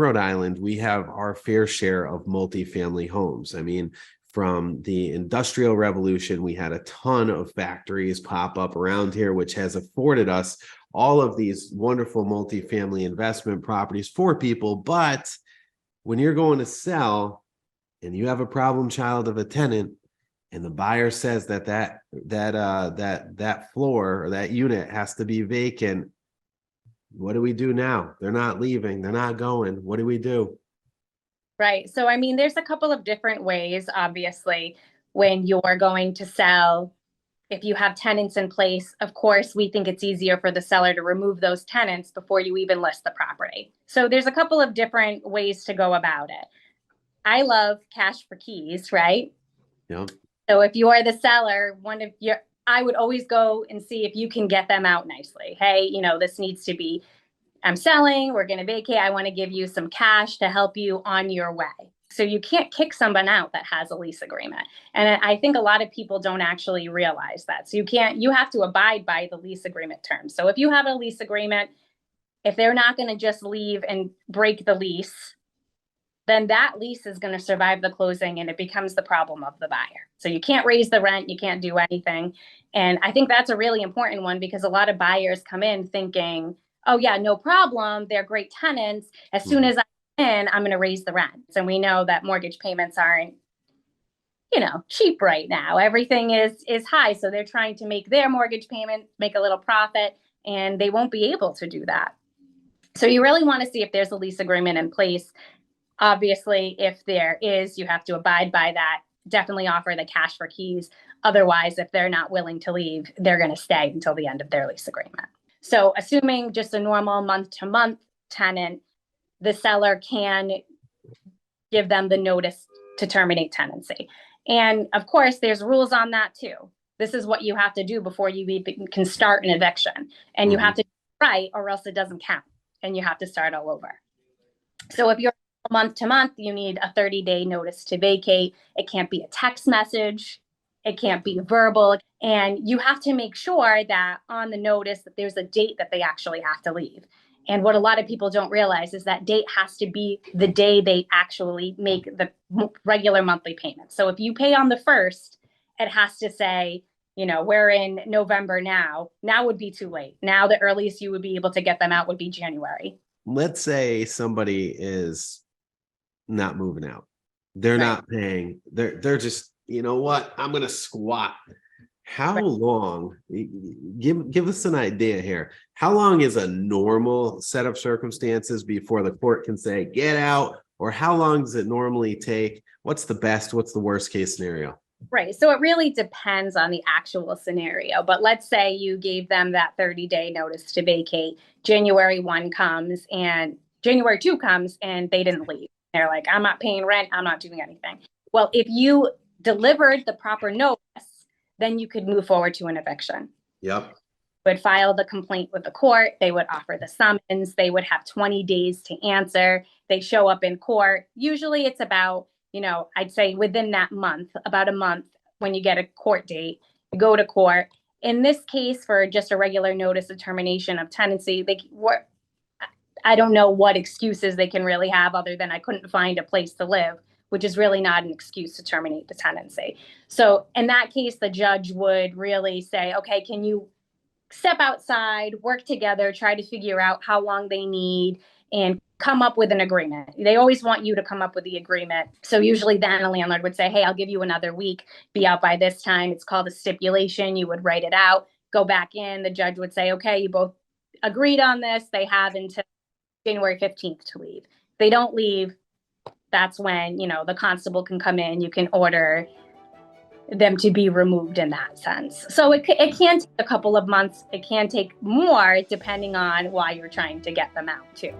Rhode Island, we have our fair share of multifamily homes. I mean, from the Industrial Revolution, we had a ton of factories pop up around here, which has afforded us all of these wonderful multifamily investment properties for people. But when you're going to sell and you have a problem child of a tenant, and the buyer says that floor or that unit has to be vacant, what do we do now? They're not leaving. They're not going. What do we do? Right. So, I mean, there's a couple of different ways, obviously, when you're going to sell. If you have tenants in place, of course, we think it's easier for the seller to remove those tenants before you even list the property. So there's a couple of different ways to go about it. I love cash for keys, right? Yeah. So if you are the seller, I would always go and see if you can get them out nicely. Hey, this needs to be, I'm selling, we're going to vacate. I want to give you some cash to help you on your way. So you can't kick someone out that has a lease agreement. And I think a lot of people don't actually realize that. So you have to abide by the lease agreement terms. So if you have a lease agreement, if they're not going to just leave and break the lease, then that lease is going to survive the closing and it becomes the problem of the buyer. So you can't raise the rent, you can't do anything. And I think that's a really important one because a lot of buyers come in thinking, oh yeah, no problem, they're great tenants. As soon as I'm going to raise the rents. And we know that mortgage payments aren't, cheap right now. Everything is high. So they're trying to make their mortgage payment, make a little profit, and they won't be able to do that. So you really want to see if there's a lease agreement in place. Obviously, if there is, you have to abide by that. Definitely offer the cash for keys. Otherwise, if they're not willing to leave, they're going to stay until the end of their lease agreement. So assuming just a normal month-to-month tenant, the seller can give them the notice to terminate tenancy. And of course, there's rules on that too. This is what you have to do before you even can start an eviction. And you have to do it right or else it doesn't count and you have to start all over. So if you're month to month, you need a 30-day notice to vacate. It can't be a text message. It can't be verbal. And you have to make sure that on the notice that there's a date that they actually have to leave. And what a lot of people don't realize is that date has to be the day they actually make the regular monthly payment. So if you pay on the 1st, it has to say, we're in November now. Now would be too late. Now the earliest you would be able to get them out would be January. Let's say somebody is not moving out. They're not paying. They're just, I'm going to squat. How long, give us an idea here. How long is a normal set of circumstances before the court can say, get out? Or how long does it normally take? What's the best? What's the worst case scenario? Right. So it really depends on the actual scenario. But let's say you gave them that 30-day notice to vacate. January 1 comes and January 2 comes and they didn't leave. They're like, I'm not paying rent. I'm not doing anything. Well, if you delivered the proper notice, then you could move forward to an eviction. Yep. Would file the complaint with the court. They would offer the summons. They would have 20 days to answer. They show up in court. Usually it's about, I'd say within that month, about a month, when you get a court date, you go to court. In this case, for just a regular notice of termination of tenancy, I don't know what excuses they can really have other than I couldn't find a place to live, which is really not an excuse to terminate the tenancy. So in that case, the judge would really say, okay, can you step outside, work together, try to figure out how long they need and come up with an agreement. They always want you to come up with the agreement. So usually then a landlord would say, hey, I'll give you another week, be out by this time. It's called a stipulation. You would write it out, go back in. The judge would say, okay, you both agreed on this. They have until January 15th to leave. If they don't leave, that's when, the constable can come in. You can order them to be removed in that sense. So it can take a couple of months. It can take more depending on why you're trying to get them out too.